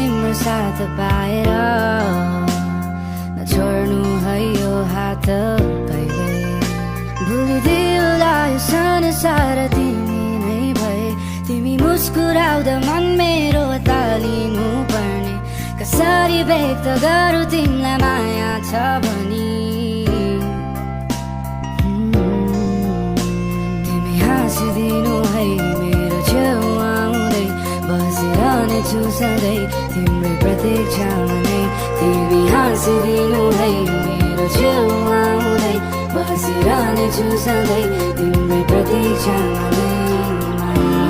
तिम्रो साथ पाएर नछोड्नु है यो हात कहिले भुलिदिउँला यो संसार तिमी नै भए तिमी मुस्कुराउँदा मन मेरो तालिनु पर्ने कसरी व्यक्त गरौँ तिमीलाई माया छ भनी तिमी हाँसिदिनु है मेरो छेउमा आउँदै बसिरहनेछु सधैँ तिम्रै प्रतीक्षामा नै तिमी हाँसिदिनु है मेरो छेउमा आउँदै बसिरहनेछु सधैँ तिम्रै प्रतीक्षामा नै